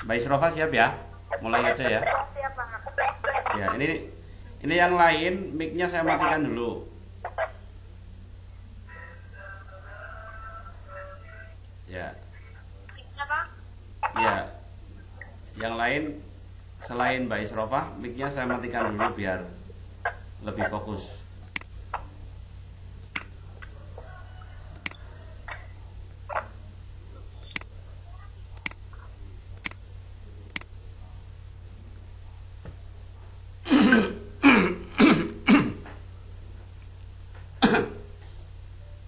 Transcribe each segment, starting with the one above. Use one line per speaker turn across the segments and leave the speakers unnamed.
Mbak Isrofa siap ya? Mulai aja ya.
Siap banget.
Ya, ini yang lain mic-nya saya matikan dulu. Ya,
Apa?
ya. Yang lain selain Mbak Isrofa, mic-nya saya matikan dulu biar lebih fokus.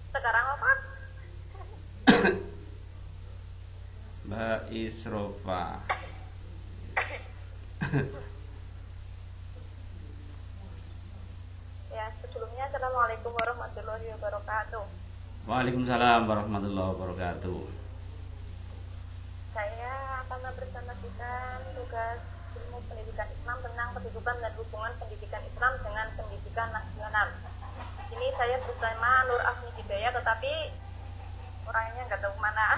Sekarang apa?
Mbak Isrofa.
Ya, sebelumnya Assalamualaikum warahmatullahi wabarakatuh.
Waalaikumsalam warahmatullahi wabarakatuh.
Saya akan mempresentasikan tugas ilmu pendidikan Islam tentang kedudukan dan hubungan pendidikan Islam dengan pendidikan nasional. Ini saya bersama Nur Afni Hidayah, tetapi orangnya nggak tahu mana.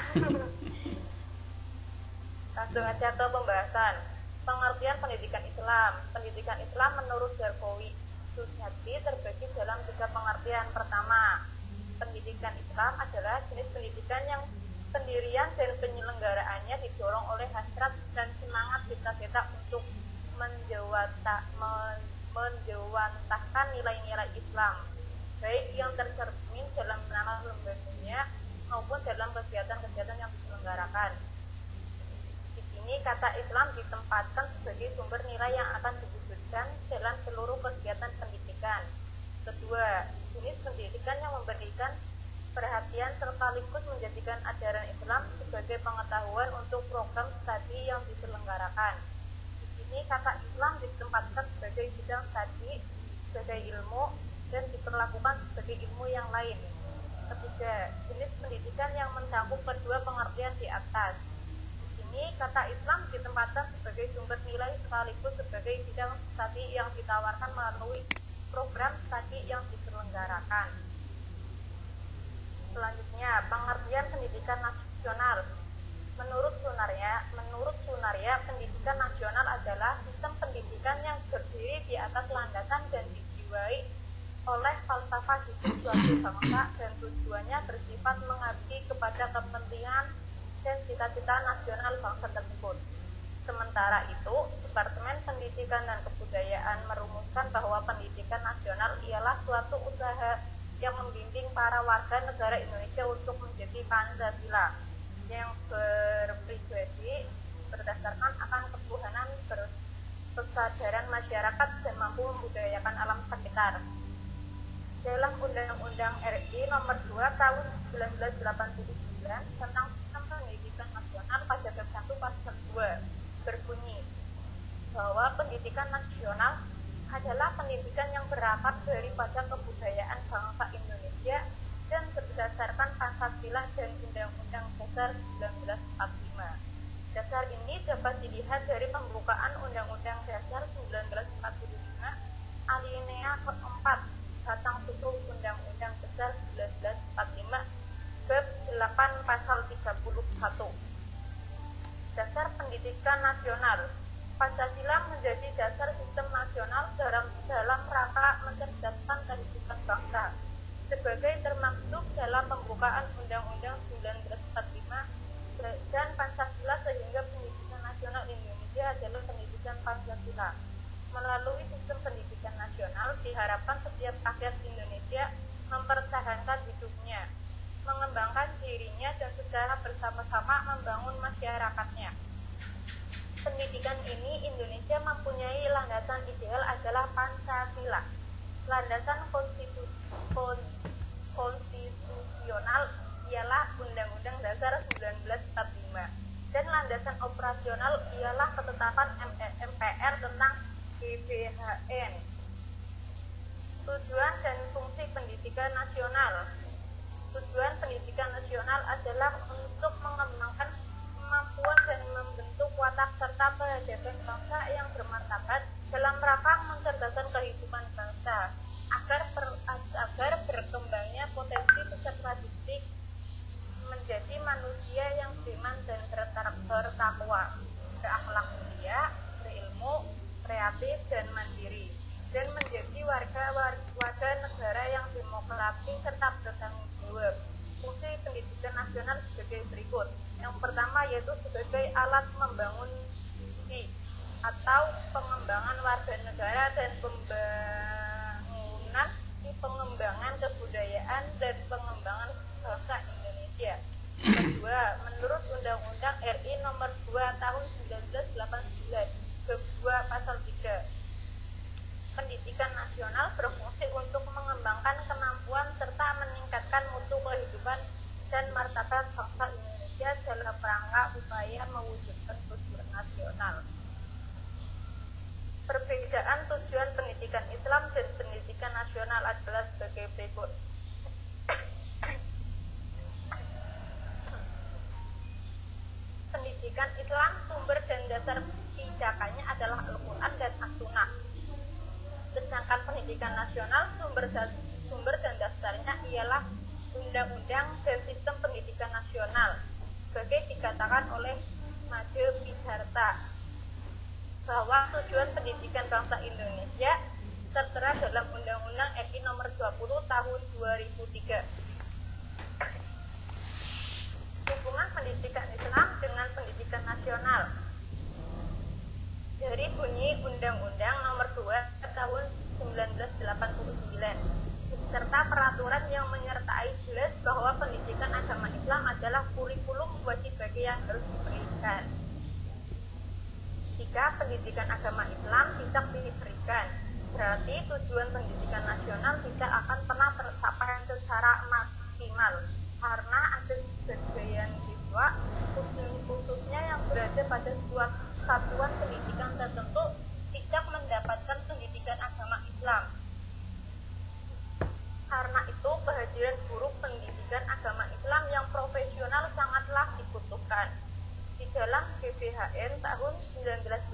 Langsung aja ke pembahasan. Pengertian pendidikan Islam. Pendidikan Islam menurut Darbawi Sujati terbagi dalam tiga pengertian. Pertama, pendidikan Islam adalah jenis pendidikan yang pendirian dan penyelenggaraannya didorong oleh hasrat dan semangat cita-cita untuk menjewantahkan nilai-nilai Islam, baik yang tercermin dalam nama lembaganya maupun dalam kegiatan-kegiatan yang diselenggarakan. Di sini kata Islam ditempatkan sebagai sumber nilai yang akan diwujudkan dalam seluruh kegiatan pendidikan. Kedua, jenis pendidikan yang memberikan perhatian sekaligus menjadikan ajaran Islam sebagai pengetahuan untuk program studi yang diselenggarakan. Di sini kata Islam ditempatkan sebagai bidang studi, sebagai ilmu, dan diperlakukan sebagai ilmu yang lain. Ketiga, jenis pendidikan yang mencakup kedua pengertian di atas. Di sini kata Islam ditempatkan sebagai sumber nilai sekaligus sebagai bidang studi yang ditawarkan melalui program studi yang diselenggarakan. Selanjutnya, pengertian pendidikan nasional. Menurut Sunaria, pendidikan nasional adalah sistem pendidikan yang berdiri di atas landasan dan dijiwai oleh falsafah hidup suatu bangsa dan tujuannya bersifat mengabdi kepada kepentingan dan cita-cita nasional bangsa tersebut. Sementara itu, Departemen Pendidikan dan Kebudayaan merumuskan bahwa pendidikan nasional ialah suatu usaha yang membimbing para warga negara Indonesia untuk menjadi Pancasila yang berpribadi berdasarkan akan ketuhanan, kesadaran masyarakat dan mampu membudayakan alam sekitar. Dalam Undang-Undang RI Nomor 2 Tahun 1989 tentang Sistem Pendidikan Nasional pada bab 1 pasal 2 berbunyi bahwa pendidikan nasional adalah pendidikan yang berakar daripada kebudayaan bangsa Indonesia dan berdasarkan Pancasila dan Undang-Undang Dasar 1945. Dasar ini dapat dilihat dari pembukaan Undang-Undang Dasar 1945 alinea keempat batang tutup Undang-Undang Dasar 1945 bab 8 pasal 31. Dasar pendidikan nasional. Pancasila menjadi dasar sistem nasional dalam rangka mencerdaskan kehidupan bangsa. Sebagai termaktub dalam pembukaan Undang-Undang 1945 dan Pancasila, sehingga pendidikan nasional Indonesia adalah pendidikan Pancasila. Melalui sistem pendidikan nasional, diharapkan setiap rakyat Indonesia mempertahankan hidupnya, mengembangkan dirinya, dan secara bersama-sama membangun masyarakatnya. Pendidikan ini Indonesia mempunyai landasan ideal adalah Pancasila. Landasan konstitusional ialah Undang-Undang Dasar 1945 dan landasan operasional ialah ketetapan MPR tentang GBHN. Tujuan dan fungsi pendidikan nasional. Tujuan pendidikan nasional adalah untuk mengembangkan kemampuan dan membentuk watak serta peradaban bangsa yang bermartabat dalam rangka mencerdaskan kehidupan bangsa agar berkembangnya potensi peserta didik menjadi manusia yang beriman dan bertakwa. yaitu sebagai alat membangun atau pengembangan warga negara dan pengembangan kebudayaan dan pengembangan bangsa Indonesia. Kedua, menurut Undang-Undang RI Nomor 2 Tahun 1989, Bab 2 Pasal 3, pendidikan nasional berfungsi untuk mengembangkan kemampuan serta meningkatkan mutu kehidupan dan martabat bangsa Indonesia dalam rangka upaya mewujudkan tujuan nasional. Perbedaan tujuan pendidikan Islam dan pendidikan nasional adalah sebagai berikut. Pendidikan Islam sumber dan dasar pijakannya adalah Al-Quran dan As-Sunnah. Sedangkan pendidikan nasional sumber dan dasarnya ialah undang-undang dan sistem pendidikan nasional. Sebagai dikatakan oleh Made Bidharta, bahwa tujuan pendidikan bangsa Indonesia tertera dalam Undang-Undang RI Nomor 20 Tahun 2003. Hubungan pendidikan Islam dengan pendidikan nasional. Dari bunyi Undang-Undang Nomor 2 Tahun 1989 serta peraturan yang menyertai jelas bahwa pendidikan agama Islam adalah kurikulum wajib bagi yang harus diberikan. Jika pendidikan agama Islam tidak diberikan, berarti tujuan pendidikan nasional tidak akan pernah tercapai secara maksimal karena ada sebagian siswa khususnya yang berada pada suatu satuan pendidikan tertentu tidak mendapatkan pendidikan agama Islam. Karena itu, kehadiran guru pendidikan agama Islam yang profesional sangatlah dibutuhkan. Di dalam GBHN tahun 1988,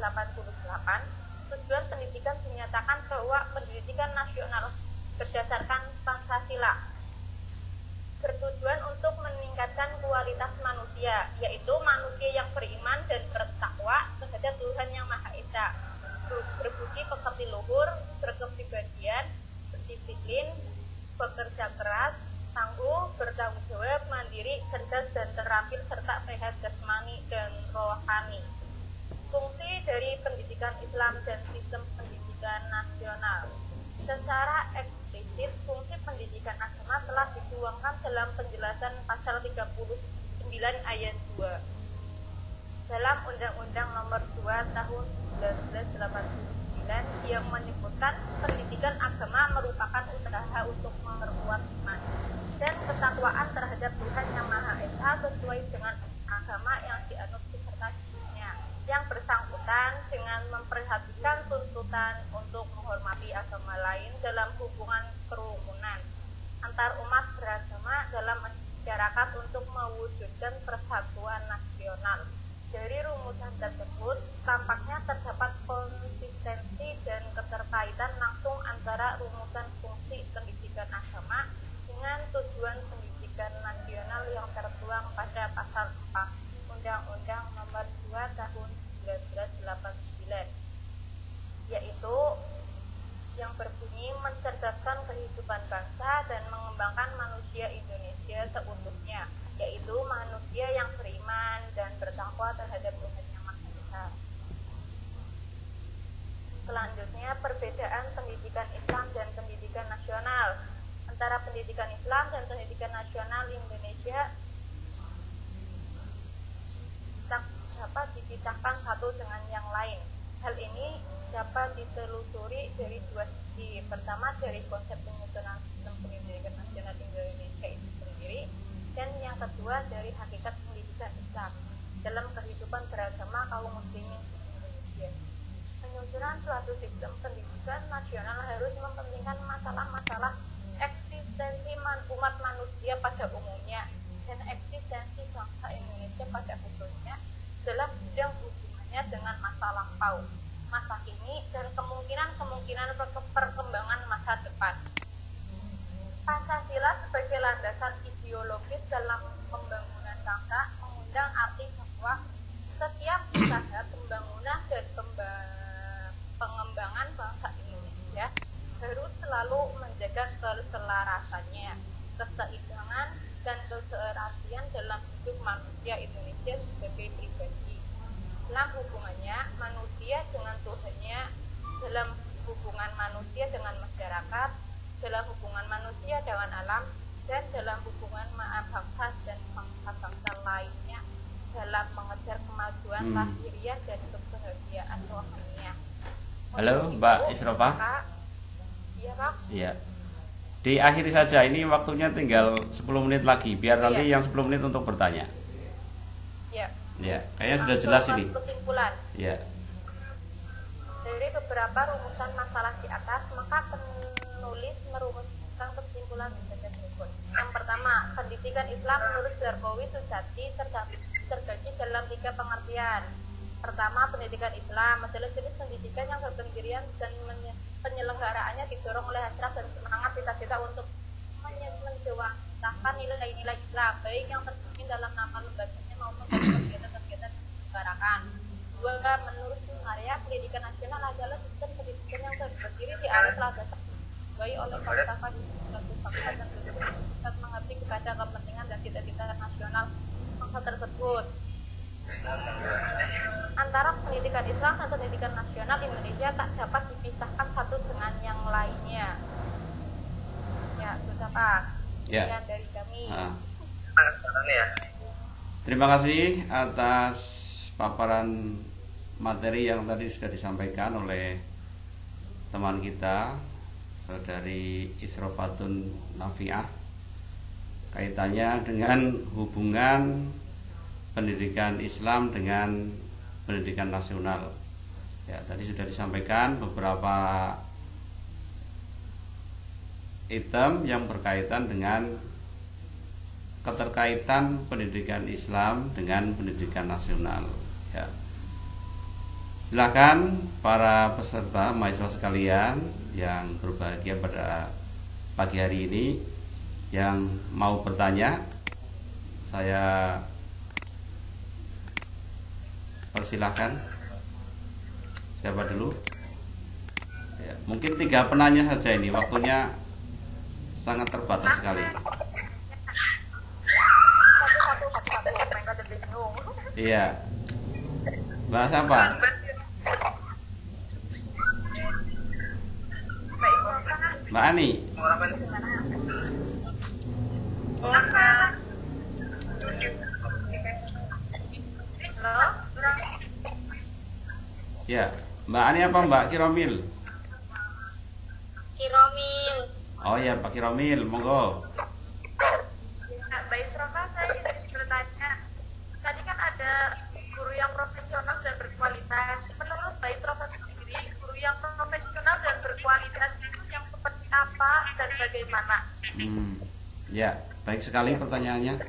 tujuan pendidikan dinyatakan bahwa pendidikan nasional berdasarkan Pancasila bertujuan untuk meningkatkan kualitas manusia, yaitu manusia yang beriman dan bertakwa terhadap Tuhan Yang Maha Esa, berbudi pekerti luhur, berkepribadian, berdisiplin, bekerja keras, tangguh, bertanggung jawab, mandiri, cerdas dan terampil serta sehat jasmani dan rohani. Fungsi dari pendidikan Islam dan sistem pendidikan nasional. Secara eksplisit, fungsi pendidikan agama telah dituangkan dalam penjelasan pasal 39 ayat 2 dalam Undang-Undang Nomor 2 Tahun 1989 yang menyebutkan pendidikan agama merupakan usaha untuk memperkuat iman dan ketakwaan terhadap Tuhan Yang Maha Esa sesuai dengan agama yang dianut beserta dirinya, yang bersangkutan dengan memperhatikan tuntutan untuk menghormati agama lain dalam hubungan kerukunan antar umat beragama dalam masyarakat untuk mewujudkan persatuan nasional. Dari rumusan tersebut, tampaknya terdapat konsistensi dan keterkaitan langsung antara rumusan fungsi pendidikan agama dengan tujuan pendidikan nasional yang tertuang pada pasal 4 Undang-Undang Nomor 2 Tahun 1989, yaitu yang berbunyi mencerdaskan kehidupan bangsa dan mengembangkan manusia Indonesia seutuhnya, yaitu manusia yang beriman dan bertakwa terhadap Tuhan Yang Maha Esa. Selanjutnya, perbedaan pendidikan Islam dan pendidikan nasional. Antara pendidikan Islam dan pendidikan nasional Indonesia dapat dipisahkan satu dengan yang lain. Hal ini dapat ditelusuri dari dua sisi. Pertama, dari konsep penyusunan sistem pendidikan nasional Indonesia itu sendiri, dan yang kedua dari hakikat pendidikan Islam dalam kehidupan beragama kaum muslimin di Indonesia. Penyusunan suatu sistem pendidikan nasional harus mementingkan masalah-masalah eksistensi umat manusia pada umumnya dan eksistensi bangsa Indonesia pada khususnya dalam bidang hubungannya dengan masa lampau, masa kini, dan kemungkinan perkembangan masa depan. Pancasila sebagai landasan ideologis dalam pembangunan bangsa mengundang arti bahwa setiap usaha pembangunan dan pengembangan bangsa Indonesia harus selalu menjaga keselarasannya, keseimbangan, dan keserasian dalam hidup manusia Indonesia sebagai manusia dengan masyarakat, dalam hubungan manusia dengan alam, dan dalam hubungan bangsa dan bangsa-bangsa lainnya dalam mengejar kemajuan lahiriah dan kebahagiaan rohaniah.
Halo Mbak Isrofa.
Iya Pak.
Iya. Diakhiri saja, ini waktunya tinggal 10 menit lagi, biar nanti yang 10 menit untuk bertanya.
Iya.
Ya, kayaknya sudah jelas ini.
Kesimpulan.
Ya.
Dari beberapa rumusan masalah di atas, maka penulis merumuskan kesimpulan sebagai berikut. Yang pertama, pendidikan Islam menurut Zarqawi Sujati terbagi dalam 3 pengertian. Pertama, pendidikan Islam adalah jenis pendidikan yang berpendirian dan penyelenggaraannya didorong oleh hasrat dan semangat cita-cita untuk menjewantahkan nilai-nilai Islam, baik yang tercermin dalam nama lembaganya maupun dalam kegiatan-kegiatan yang diselenggarakan. Dua, menurut Sunaria, pendidikan nasional adalah sistem pendidikan yang berdiri di atas landasan dibuai oleh falsafah di suatu bangsa dan bisa mengerti kepada kepentingan dan cita-cita nasional bangsa tersebut. Antara pendidikan Islam dan pendidikan nasional Indonesia tak dapat dipisahkan satu dengan yang lainnya. Ya, sudah Pak. Sekian dari kami.
Terima kasih atas paparan materi yang tadi sudah disampaikan oleh teman kita dari Isrofatun Nafiah, kaitannya dengan hubungan pendidikan Islam dengan pendidikan nasional. Ya, tadi sudah disampaikan beberapa item yang berkaitan dengan keterkaitan pendidikan Islam dengan pendidikan nasional. Ya. Silakan para peserta mahasiswa sekalian yang berbahagia pada pagi hari ini yang mau bertanya, saya persilahkan. Siapa dulu? Ya, mungkin 3 penanya saja ini, waktunya sangat terbatas sekali. Iya. Bahas apa? Mbak Ani. Ya, Mbak Ani apa Mbak Kiromil?
Kiromil.
Oh ya, Pak Kiromil, monggo.
Mbak Isrofa, saya ingin bertanya. Tadi kan ada guru yang profesional dan berkualitas. Menurut Mbak Isrofa sendiri, guru yang profesional dan berkualitas itu yang seperti apa dan bagaimana?
Ya, baik sekali pertanyaannya.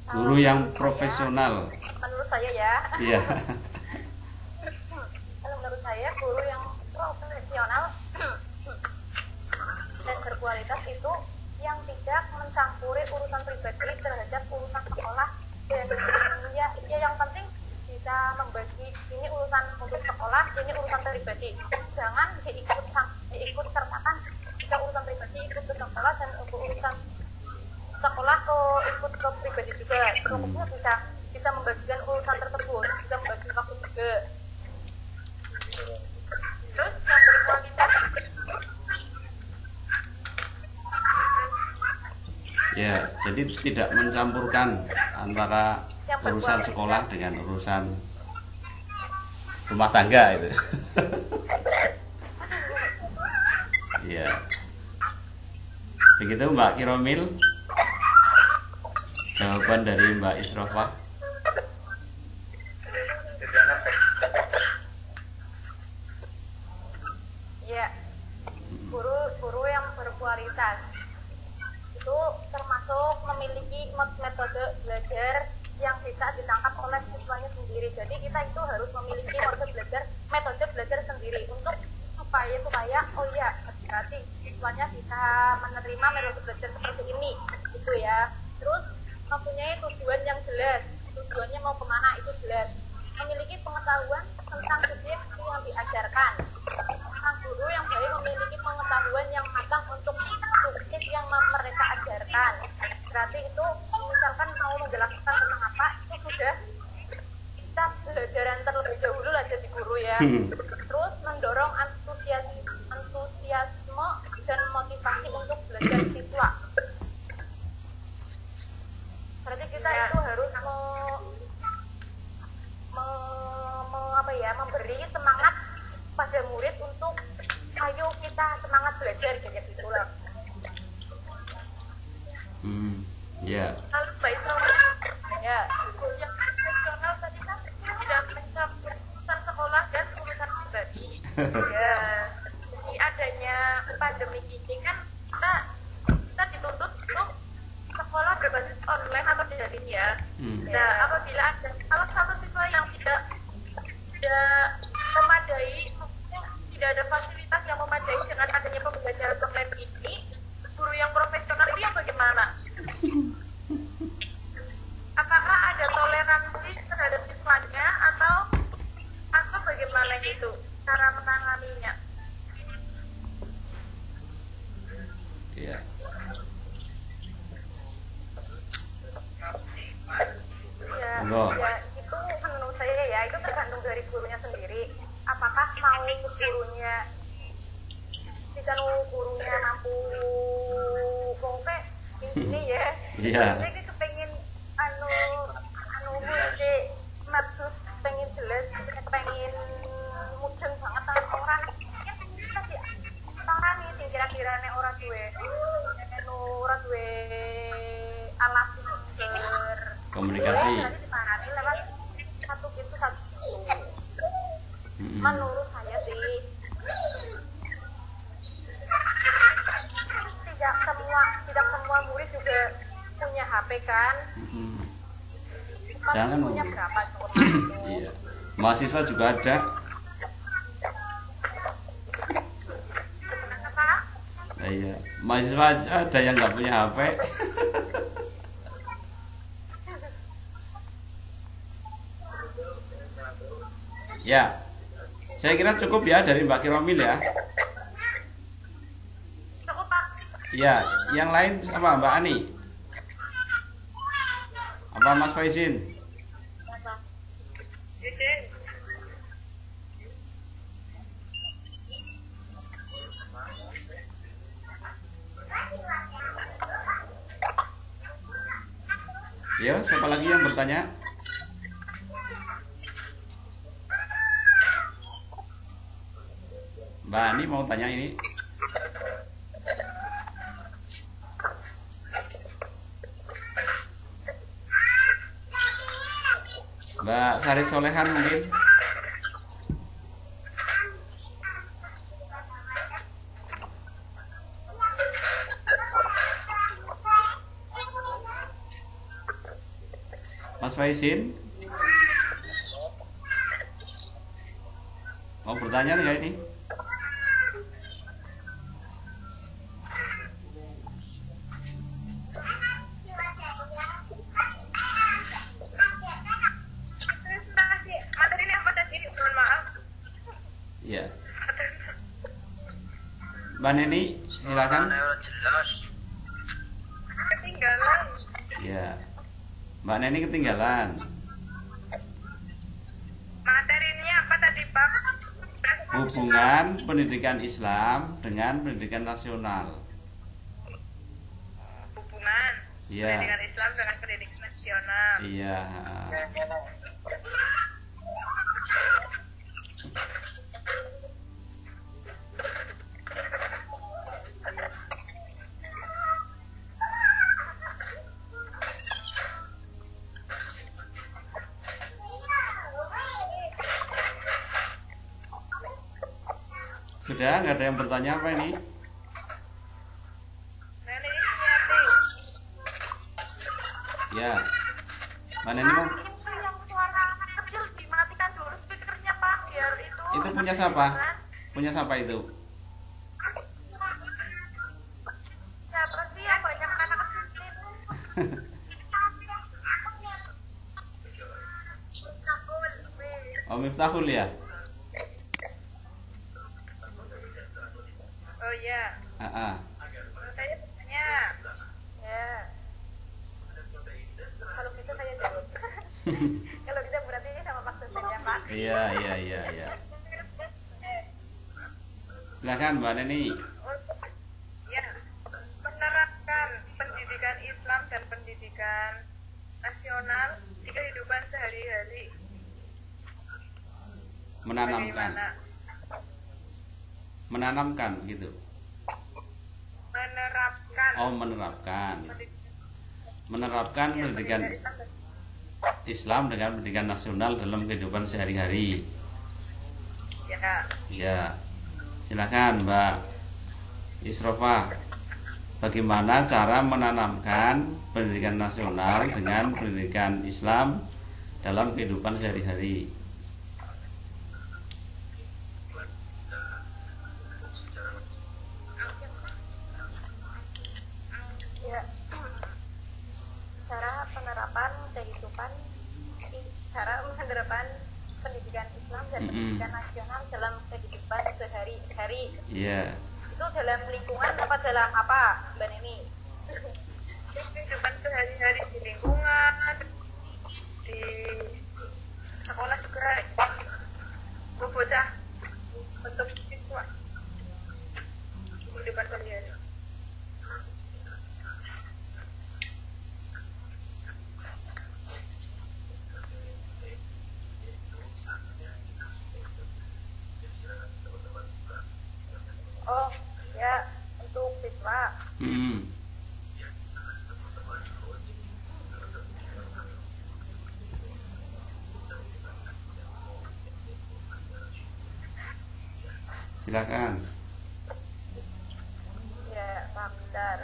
Guru yang profesional.
Menurut saya ya.
Iya.
Kalau menurut saya guru yang profesional dan berkualitas itu yang tidak mencampuri urusan pribadi terhadap urusan sekolah, dan ya yang penting bisa membagi ini urusan untuk sekolah, ini urusan pribadi. Jangan diikut sertakan jika urusan pribadi ikut ke sekolah dan urusan sekolah ikut ke pribadi juga. Cukup bisa membagikan urusan tersebut, bisa membagi waktu juga. Terus yang berkualitas,
Ya, jadi tidak mencampurkan antara urusan sekolah dengan urusan rumah tangga itu. Ya. Begitu Mbak Kiromil. Jawaban dari Mbak Isrofa.
Ya, guru yang berkualitas itu termasuk memiliki metode belajar yang bisa ditangkap oleh siswanya sendiri. Jadi kita itu harus memiliki metode belajar sendiri untuk supaya oh iya, berarti siswanya bisa menerima metode belajar seperti ini, gitu ya. Terus mempunyai tujuan yang jelas, tujuannya mau kemana itu jelas, memiliki pengetahuan tentang subjek yang diajarkan. Sang guru yang baik memiliki pengetahuan yang matang untuk subjek yang mereka ajarkan. Berarti itu misalkan mau menjelaskan tentang apa, itu sudah kita belajaran terlebih dahulu lah jadi guru ya. Terus mendorong Ya, jadi adanya pandemi ini kan kita dituntut untuk sekolah berbasis online atau daring ya. Nah, apabila ada salah satu siswa yang tidak memadai, maksudnya tidak ada fasilitas yang memadai dengan adanya pembelajaran online ini, guru yang profesional ini yang bagaimana? Apakah ada toleransi terhadap siswanya atau bagaimana gitu cara menanganinya?
Iya.
Ya, itu menurut saya ya itu tergantung dari gurunya sendiri. Apakah mau gurunya bisa gurunya mampu kongpe ini ya?
Iya.
Jadi kepengen mulai maksud pengen jelas, pengen mudeng banget sama orang. Ya kita sih orang ini sing kira-kira nek ora duwe alat
komunikasi.
Lewat satu pintu satu. Menurut saya sih tidak semua murid juga punya HP kan.
Jangan
punya berapa
iya. Mahasiswa juga ada. Nah, iya. Mahasiswa ada yang nggak punya HP. Ya, saya kira cukup ya dari Mbak Kiromil ya.
Cukup Pak.
Ya, yang lain sama Mbak Ani. Apa Mas Faizin? Ya, siapa lagi yang bertanya? Mbak Ani mau tanya ini. Mbak Sari Solehan mungkin. Mas Faizin mau bertanya nggak ini? Ya, Mbak Neni silakan.
Ketinggalan.
Ya, Mbak Neni ketinggalan.
Materinya apa tadi Pak?
Hubungan pendidikan Islam dengan pendidikan nasional.
Hubungan
Iya.
pendidikan Islam dengan pendidikan nasional.
Iya. Sudah nggak ada yang bertanya apa ini?
Nenek ini nyiapin.
Ya, mana ini mau?
Yang suara kecil dimatikan dulu speakernya Pak biar itu.
Itu punya siapa? Punya siapa itu?
Siapa sih yang banyak anak kecil?
Oh, Miftahul ya?
Oh iya. Saya bertanya. Ya. Kalau gitu saya jawab. Kalau gitu berarti sama Pak Dosen ya Pak.
Iya. Silakan Mbak Neni.
Ya. Menerapkan pendidikan Islam dan pendidikan nasional di kehidupan sehari-hari.
Menanamkan gitu. Menerapkan pendidikan Islam dengan pendidikan nasional dalam kehidupan sehari-hari.
Ya.
Ya, silakan Mbak Isrofa. Bagaimana cara menanamkan pendidikan nasional dengan pendidikan Islam dalam kehidupan sehari-hari?
Ya, cara penerapan kehidupan, cara penerapan pendidikan Islam dan pendidikan nasional dalam kehidupan sehari-hari.
Iya.
Itu dalam lingkungan apa dalam apa, Mbak Neni? Kehidupan sehari-hari di lingkungan, di sekolah juga, bocah untuk siswa kehidupan sehari-hari. Oh ya, untuk siswa.
Silakan.
Ya, Pak, bentar.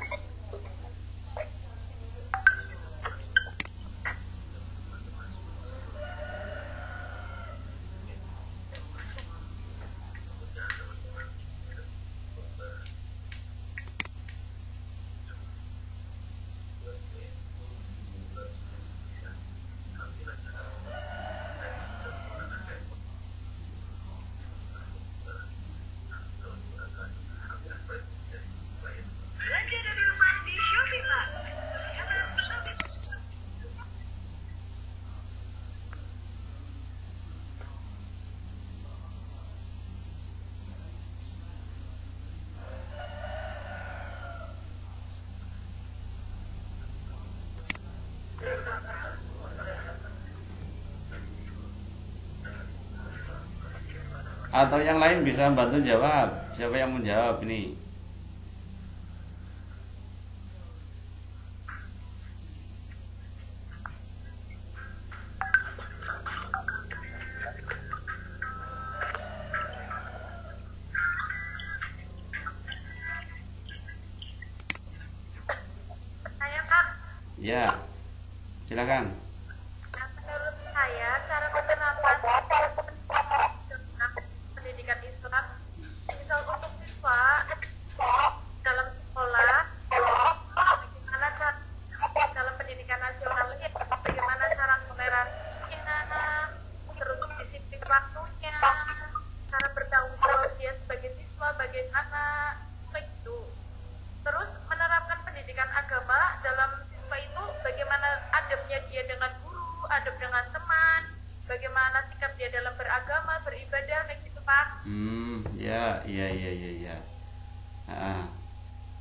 Atau yang lain bisa bantu jawab. Siapa yang menjawab ini?
Saya, Pak.
Ya, silakan.
Menurut saya, cara penerapan pendidikan Islam, misal untuk siswa dalam sekolah, bagaimana cara dalam pendidikan nasional ini, bagaimana cara toleransinya, terus disiplin waktunya, cara bertanggung jawab dia sebagai siswa, bagaimana, begitu. Terus menerapkan pendidikan agama dalam siswa itu, bagaimana adabnya dia dengan guru, adab dengan teman, bagaimana sikap dia dalam beragama, beribadah, kayak gitu, Pak.
Ya.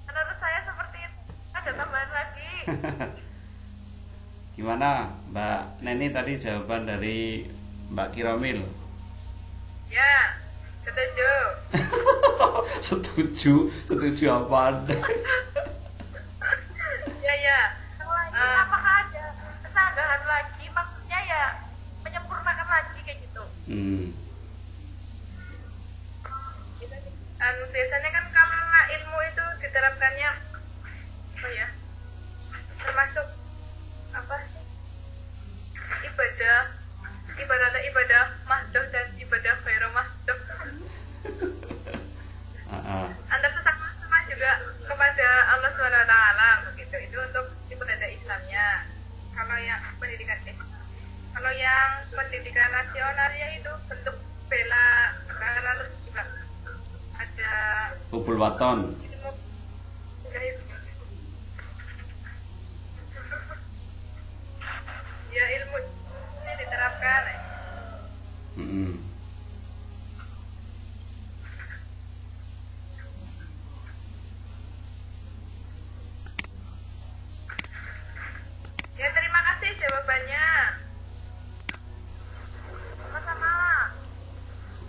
Menurut saya seperti itu. Ada tambahan lagi.
Gimana Mbak Neni tadi jawaban dari Mbak Kiromil?
Ya, setuju.
Setuju apaan?
Ya. Apakah ada kesadaran lagi? Maksudnya ya menyempurnakan lagi kayak gitu. Biasanya kan kalau ilmu itu diterapkannya apa ya? Termasuk apa sih? Ibadah mahdoh dan ibadah ghairu mahdoh. Antar sesama juga kepada Allah SWT begitu. Itu untuk ibadah Islamnya. Kalau yang pendidikan nasional ya itu bentuk bela negara, terus juga ada
Kumpul waton.
Ya, ilmu ini diterapkan. Ya, terima kasih jawabannya. Sama-sama.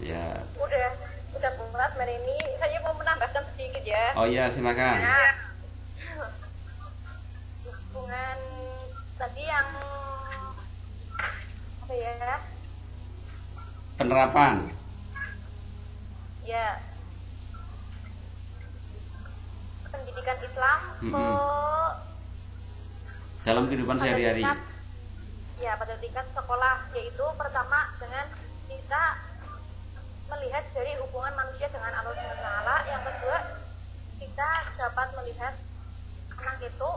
Ya.
Udah berat hari ini. Saya mau menambahkan sedikit ya.
Oh iya, silakan.
Ya. Hubungan tadi yang apa ya?
Penerapan.
pendidikan Islam
dalam kehidupan sehari-hari.
Ya, pada tingkat sekolah, yaitu pertama dengan kita melihat dari hubungan manusia dengan Allah SWT. Yang kedua, kita dapat melihat anak itu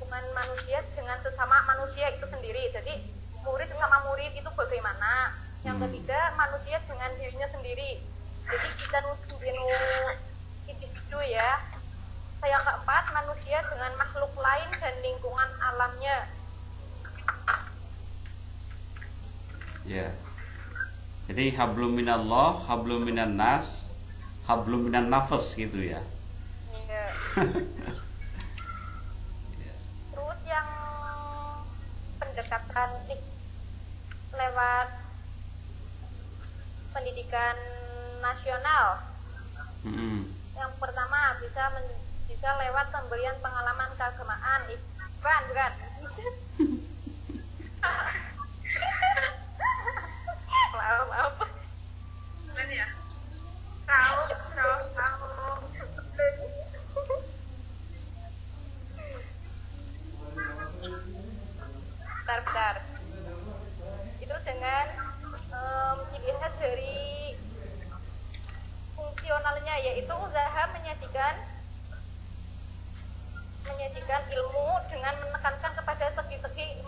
hubungan manusia dengan sesama manusia itu sendiri. Jadi murid sama murid itu bagaimana. Yang ketiga, manusia dengan dirinya sendiri. Jadi kita individu ya. Yang keempat, manusia dengan makhluk lain dan lingkungan alamnya.
Ya. Jadi hablum minallah, hablum minan nas, hablum minan nafas gitu ya.
Iya. Terus yang pendekatan lewat pendidikan nasional. Yang pertama bisa lewat pemberian pengalaman keagamaan. Bukan. Maaf. Bukan ya? Tahu. Bentar. Itu dengan dilihat dari fungsionalnya, yaitu usaha menyajikan ilmu dengan menekankan kepada segi-segi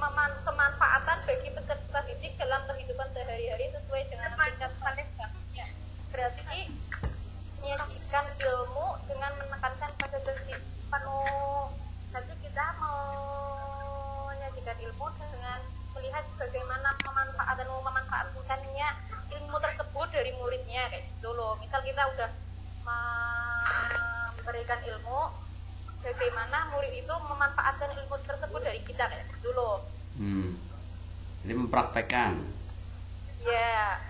kemanfaatan bagi peserta didik dalam kehidupan sehari-hari sesuai dengan tingkat kualitasnya. Berarti menyajikan ilmu dengan menekankan pada segi penuh. Jadi kita mau menyajikan ilmu dengan melihat bagaimana memanfaatkannya ilmu tersebut dari muridnya, kayak gitu loh. Misal kita udah memberikan ilmu, bagaimana murid itu memanfaatkan ilmu tersebut dari kita, kayak gitu loh.
Jadi mempraktekkan.
Ya.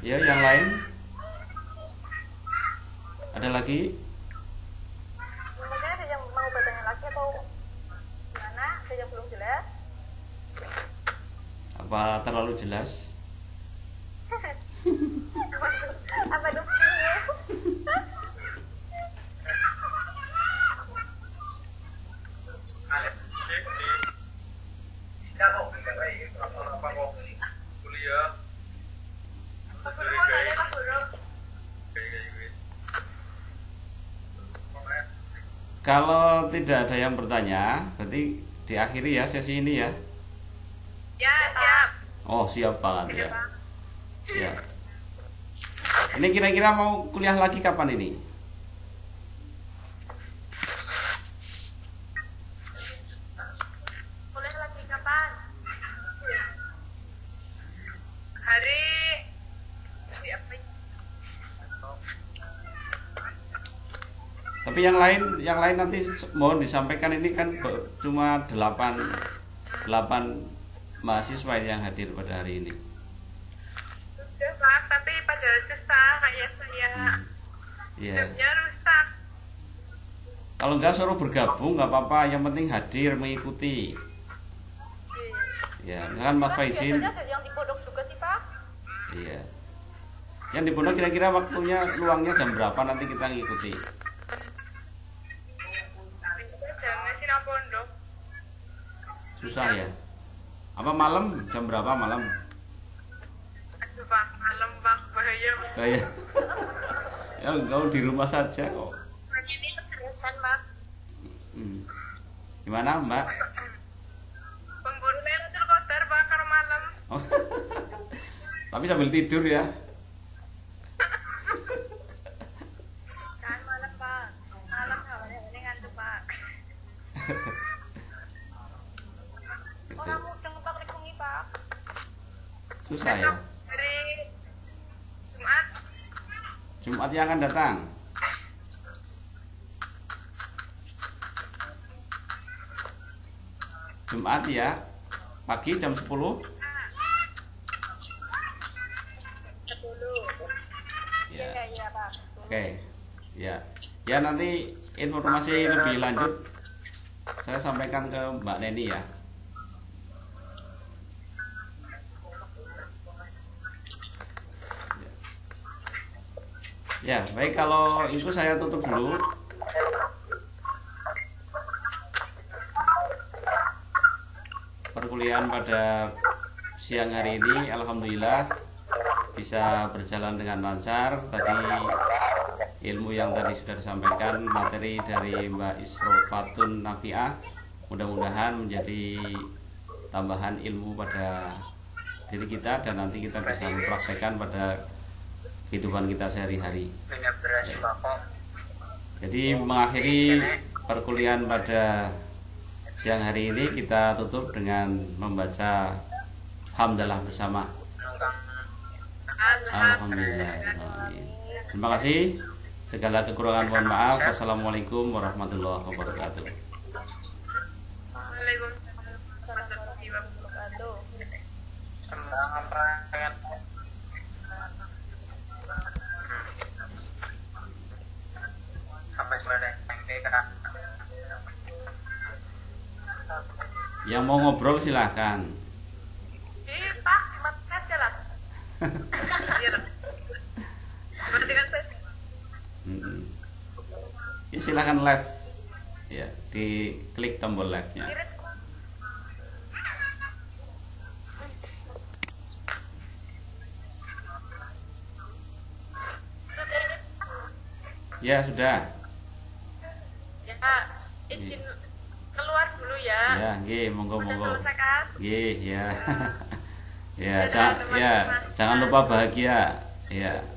Ya, yang lain? Ada lagi?
Mungkin ada yang mau bertanya lagi atau gimana? Ada yang belum jelas?
Apa terlalu jelas?
Apa dulu?
Kalau tidak ada yang bertanya, berarti diakhiri ya sesi ini ya.
Ya, siap.
Oh, siap banget ya. Ya. Ini kira-kira mau kuliah lagi kapan ini?
Kuliah lagi kapan? Hari apa?
Tapi yang lain nanti mohon disampaikan, ini kan cuma 8 mahasiswa yang hadir pada hari ini.
Sudah Pak, tapi pada susah kayak saya.
Iya.
Hidupnya rusak.
Kalau enggak suruh bergabung nggak apa-apa, yang penting hadir mengikuti. Ya, kan Mas Faizin.
Biasanya ada yang di pondok juga sih Pak.
Iya. Yang di pondok kira-kira waktunya luangnya jam berapa nanti kita ngikuti?
Jangan sih nang pondok.
Susah ya. Apa malam? Jam berapa malam?
Aduh Pak, malam Pak, bahaya.
Kayak ya engkau di rumah saja kok.
Ini keterusan Pak.
Gimana Mbak?
Pemburu Lailatul Qadar Pak karo malam.
Oh. Tapi sambil tidur ya.
Kan malam Pak. Malam hawanya ini ngantuk Pak. Orang mudeng Pak lagi Pak.
Susah ya.
Hari Jumat.
Jumat yang akan datang. Jumat ya. Pagi jam 10.
10.
Ya.
Iya,
Oke. Ya. Ya nanti informasi lebih lanjut saya sampaikan ke Mbak Neni ya. Ya, baik, kalau itu saya tutup dulu. Perkuliahan pada siang hari ini alhamdulillah bisa berjalan dengan lancar. Tadi ilmu yang tadi sudah disampaikan, materi dari Mbak Isrofatun Nafiah, mudah-mudahan menjadi tambahan ilmu pada diri kita dan nanti kita bisa mempraktekkan pada kehidupan kita sehari-hari. Jadi mengakhiri perkuliahan pada siang hari ini kita tutup dengan membaca hamdalah bersama. Alhamdulillah. Terima kasih. Segala kekurangan mohon maaf. Wassalamualaikum warahmatullahi wabarakatuh.
Waalaikumsalam warahmatullahi wabarakatuh.
Yang mau ngobrol silahkan.
Pak, mati aja lah.
Ya, silahkan live. Ya, diklik tombol live-nya. Ya, sudah.
Ya, izin keluar dulu ya.
Ya, nggih, monggo-monggo.
Selesai kan?
Nggih, ya.
Ya,
Jangan lupa bahagia. Ya.